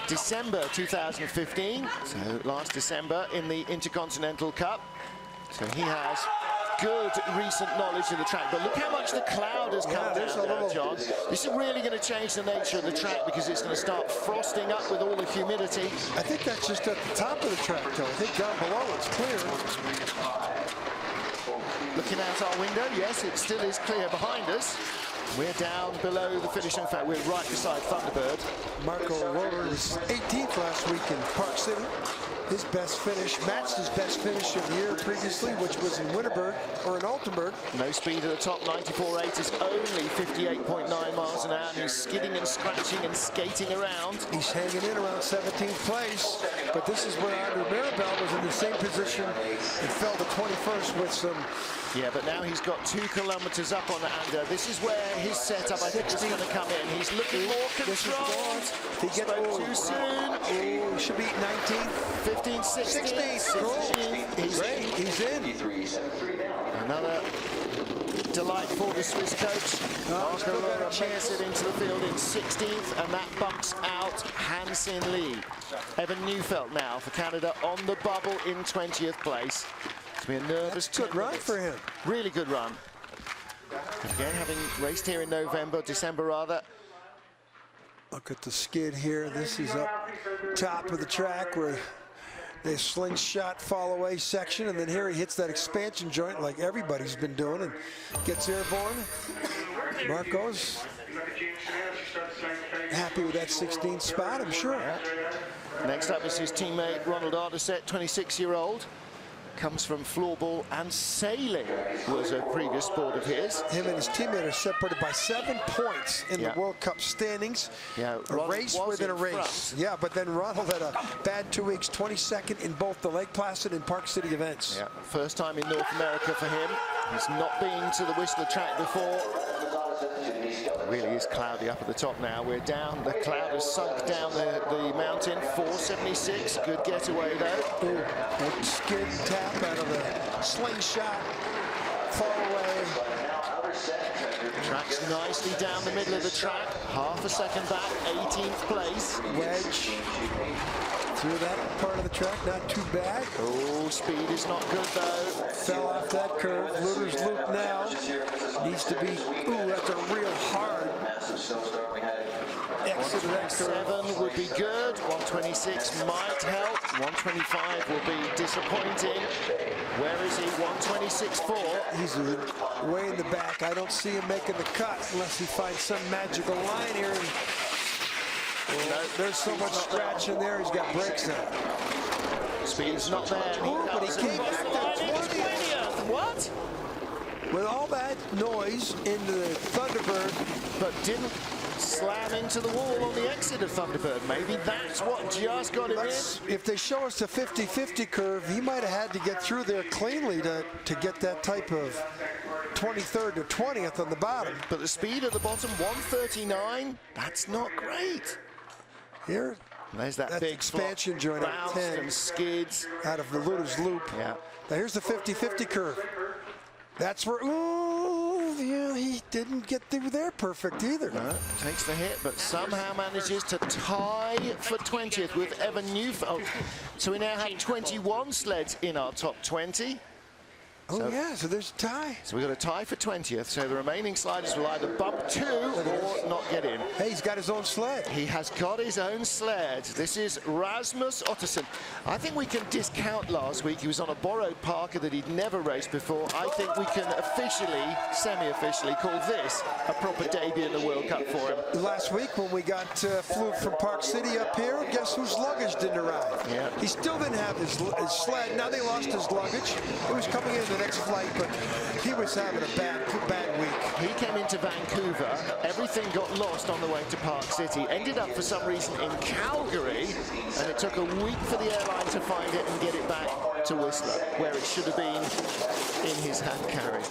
December 2015, so last December in the Intercontinental Cup. So he has good recent knowledge of the track, but look how much the cloud has come down now, John. This is really going to change the nature of the track because it's going to start frosting up with all the humidity. I think that's just at the top of the track, though. I think down below it's clear. Looking out our window, yes, it still is clear behind us. We're down below the finish. In fact, we're right beside Thunderbird. Marco Roller was 18th last week in Park City. His best finish matched his best finish of the year previously, which was in Winterberg or in Altenburg. No speed at the top. 94.8 is only 58.9 miles an hour. And he's skidding and scratching and skating around. He's hanging in around 17th place, but this is where Andrew Maribel was in the same position and fell to 21st with some. Yeah, but now he's got 2 kilometers up on Ander. This is where his setup, I think, is going to come in. He's looking more controlled. He gets too soon. He should be 19th, 15th, 16th. He's in. Another delight for the Swiss coach. Marco Roller makes it into the field in 16th, and that bumps out Hansin Lee. Evan Neufeld now for Canada on the bubble in 20th place. To be a nervous good run for him. Really good run. Again, having raced here in December rather. Look at the skid here. This is up top of the track where the slingshot fall away section, and then here he hits that expansion joint like everybody's been doing and gets airborne. Marco's happy with that 16th spot, I'm sure. Next up is his teammate Ronald Arderset, 26-year-old. Comes from floorball and sailing, was a previous sport of his. Him and his teammate are separated by 7 points in the World Cup standings. Yeah, a race within a race. Yeah, but then Ronald had a bad 2 weeks, 22nd in both the Lake Placid and Park City events. Yeah, first time in North America for him. He's not been to the Whistler track before. It really is cloudy up at the top now. We're down, the cloud has sunk down the mountain, 476, good getaway though. Ooh, a skid tap out of the slingshot, far away. Tracks nicely down the middle of the track, half a second back, 18th place. Wedge through that part of the track, not too bad. Oh, speed is not good though. Fell off that curve, Luder's loop now. Needs to be, ooh, that's a real hard exit of that curve. 127 would be good, 126 might help, 125 will be disappointing. Where is he? 126.4. He's way in the back. I don't see him making the cut unless he finds some magical line here. And, there's so much scratch in there, he's got brakes now. Speed's not there. But he came back to 20th. What? With all that noise into the Thunderbird, but didn't slam into the wall on the exit of Thunderbird. Maybe that's what just got him in. If they show us the 50-50 curve, he might have had to get through there cleanly to get that type of 23rd to 20th on the bottom. But the speed at the bottom, 139, that's not great. Here, there's that big expansion joint out 10 and skids out of the Luder's loop. Yeah. Now here's the 50-50 curve. That's where, ooh, yeah, he didn't get through there perfect either. No, takes the hit, but somehow manages to tie for 20th with Evan Neufeld. So we now have 21 sleds in our top 20. Oh, yeah, so there's a tie. So we've got a tie for 20th. So the remaining sliders will either bump 2 or not get in. Hey, he's got his own sled. He has got his own sled. This is Rasmus Ottosson. I think we can discount last week. He was on a borrowed Parker that he'd never raced before. I think we can officially, semi-officially, call this a proper debut in the World Cup for him. Last week when we flew from Park City up here, guess whose luggage didn't arrive? Yeah. He still didn't have his sled. Now they lost his luggage. It was coming in the next flight, but he was having a bad week. He came into Vancouver, everything got lost on the way to Park City, ended up for some reason in Calgary, and it took a week for the airline to find it and get it back to Whistler, where it should have been in his hand carry.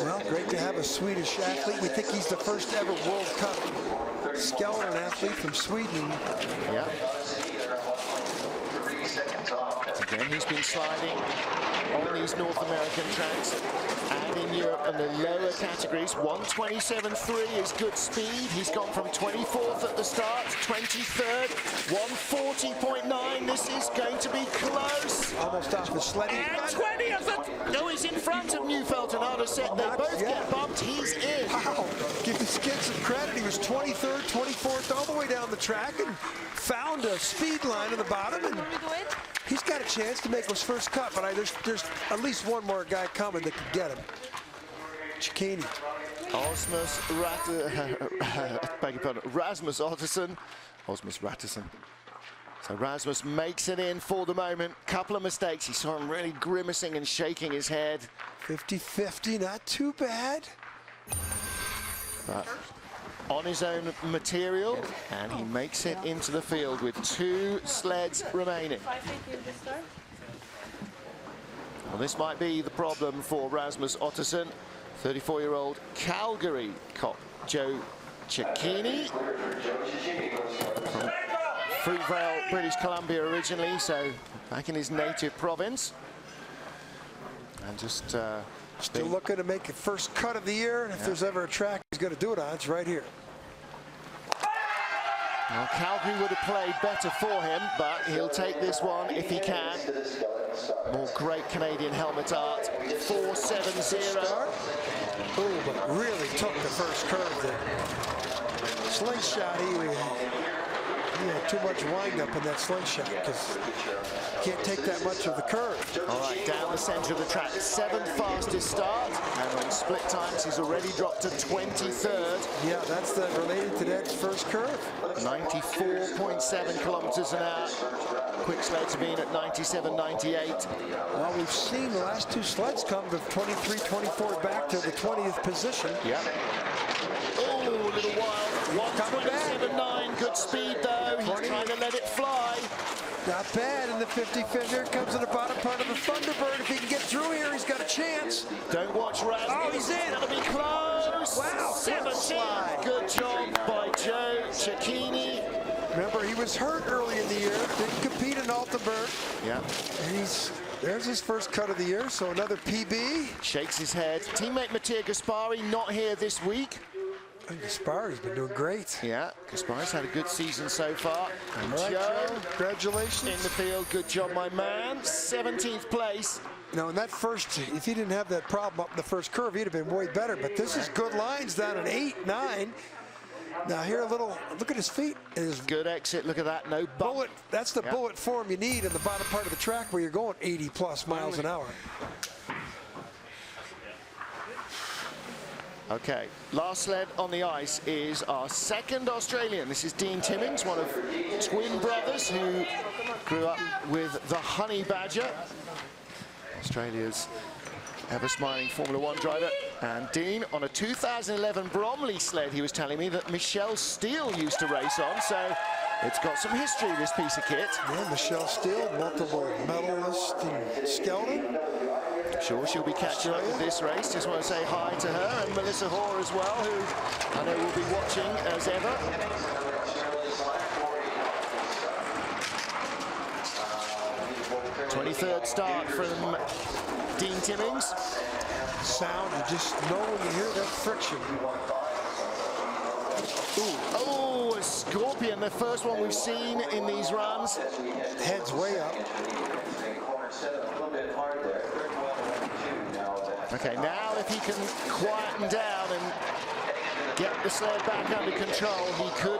Well, great to have a Swedish athlete. We think he's the first ever World Cup skeleton athlete from Sweden. Yeah. Again, he's been sliding on these North American tracks and in Europe in the lower categories. 127.3 is good speed. He's gone from 24th at the start to 23rd. 140.9. This is going to be close. Almost off the sled. And 20th. No, he's in front of Neufeld and Arderset. They both get bumped. He's in. Wow. Give this kid some credit. He was 23rd, 24th, all the way down the track and found a speed line at the bottom. And he's got a chance to make his first cut, but there's at least one more guy coming that can get him. Cicchini. Rasmus Ottosson. Osmus Ratterson. So Rasmus makes it in for the moment. Couple of mistakes. He saw him really grimacing and shaking his head. 50-50, not too bad. But on his own material, and he makes it into the field with 2 sleds remaining. Well, this might be the problem for Rasmus Ottosson. 34-year-old Calgary cop Joe Cicchini from Fruitvale, British Columbia originally, so back in his native province. And just still looking to make a first cut of the year, and if there's ever a track he's going to do it on, it's right here. Well, Calgary would have played better for him, but he'll take this one if he can. More great Canadian helmet art. 4.70. Oh, but really took the first curve there. Slingshot, he had too much wind-up in that slingshot because you can't take that much of the curve. All right, down the center of the track. 7th fastest start, and on split times he's already dropped to 23rd. Yeah, that's related to that first curve. 94.7 kilometers an hour. Quick sleds have been at 97.98. Well, we've seen the last 2 sleds come to 23, 24 back to the 20th position. Yeah. Oh, a little wild. 127.9. Good speed though. He's trying to let it fly. Not bad in the 50-50. Here it comes in the bottom part of the Thunderbird. If he can get through here, he's got a chance. Don't watch Rasmus. Oh, he's in. It's going to be close. Wow. 17. Good job by Joe Cicchini. Remember, he was hurt early in the year. Didn't compete in Altenburg. Yeah. And there's his first cut of the year, so another PB. Shakes his head. Teammate Mattia Gaspari not here this week. Gaspari's been doing great. Yeah, Gaspari's had a good season so far. And All right, Joe, congratulations. in the field. Good job, my man. 17th place. Now, in that first, if he didn't have that problem up in the first curve, he'd have been way better. But this is good lines down at 8, 9. Now here look at his feet. His good exit, look at that, no bump. Bullet, that's the bullet form you need in the bottom part of the track where you're going 80+ miles an hour. Okay, last sled on the ice is our second Australian. This is Dean Timmins, one of twin brothers who grew up with the Honey Badger, Australia's ever-smiling Formula 1 driver. And Dean on a 2011 Bromley sled, he was telling me that Michelle Steele used to race on, so it's got some history, this piece of kit. Yeah, Michelle Steele, multiple medalist in skeleton. Sure, she'll be catching up with this race. Just want to say hi to her and Melissa Hoare as well, who I know will be watching as ever. '23rd start from Dean Timmins. Sound, you just know when you hear that friction. Ooh. Oh, a scorpion, the first one we've seen in these runs. Head's way up. Okay, now if he can quieten down and get the sled back under control, he could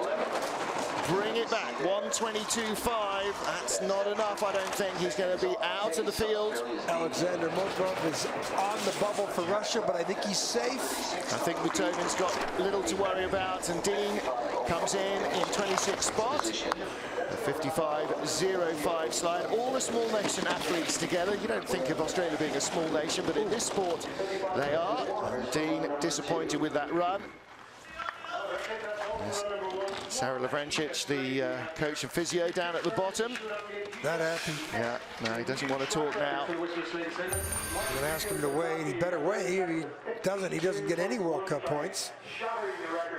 bring it back. 1:22.5. That's not enough. I don't think he's going to be out of the field. Alexander Motrov is on the bubble for Russia, but I think he's safe. I think Mutovin's got little to worry about, and Dean comes in 26th spot. A 55.05 slide. All the small nation athletes together. You don't think of Australia being a small nation, but in this sport they are. And Dean disappointed with that run. Yes. Sarah Lavrencic, the coach and physio, down at the bottom. Not happy. Yeah, no, he doesn't want to talk now. I'm going to ask him to weigh, and he better weigh. If he doesn't get any World Cup points.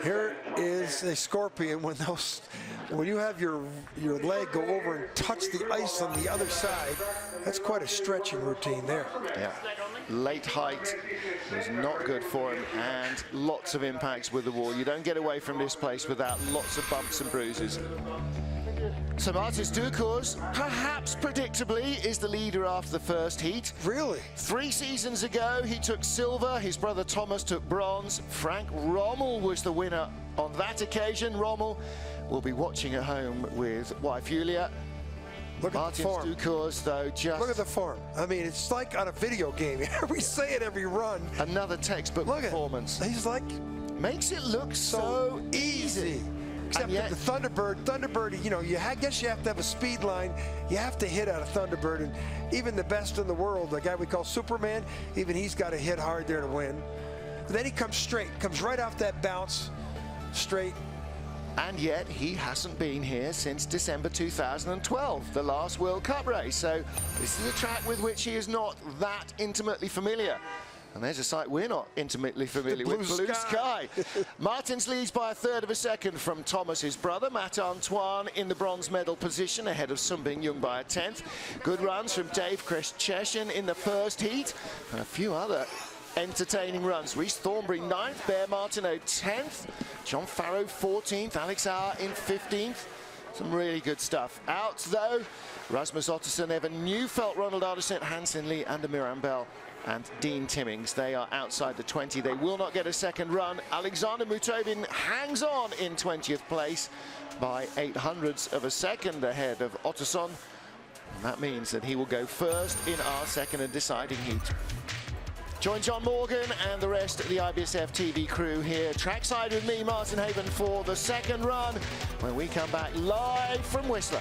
Here is a scorpion when you have your leg go over and touch the ice on the other side. That's quite a stretching routine there. Yeah. Late height was not good for him, and lots of impacts with the wall. You don't get away from this place without lots of bumps and bruises. So Martis Ducours, perhaps predictably, is the leader after the first heat. Really? 3 seasons ago, he took silver. His brother Thomas took bronze. Frank Rommel was the winner on that occasion. Rommel will be watching at home with wife Julia. Look at the form. Ducours, though, just... Look at the form. I mean, it's like on a video game. We say it every run. Another textbook performance. He's like... Makes it look so easy. Except that the Thunderbird, you know, I guess you have to have a speed line. You have to hit out of Thunderbird. And even the best in the world, the guy we call Superman, even he's got to hit hard there to win. But then he comes straight, comes right off that bounce, straight. And yet he hasn't been here since December 2012, the last World Cup race. So this is a track with which he is not that intimately familiar. And there's a site we're not intimately familiar with, Blue Sky. Martins leads by 1/3 of a second from Thomas's brother, Matt Antoine, in the bronze medal position, ahead of Sumbing Jung by a 10th. Good runs from Dave Kreshcheshin in the first heat, and a few other entertaining runs. Rhys Thornbury 9th, Bear Martineau 10th, John Farrow 14th, Alex Auer in 15th. Some really good stuff. Out though, Rasmus Ottersen, Evan Neufeld, Ronald Alderson, Hansen Lee, and Miran Bell and Dean Timmings. They are outside the 20. They will not get a second run. Alexander Mutovin hangs on in 20th place by 0.08 of a second ahead of Otterson. And that means that he will go first in our second and deciding heat. Join John Morgan and the rest of the IBSF TV crew here trackside with me, Martin Haven, for the second run when we come back live from Whistler.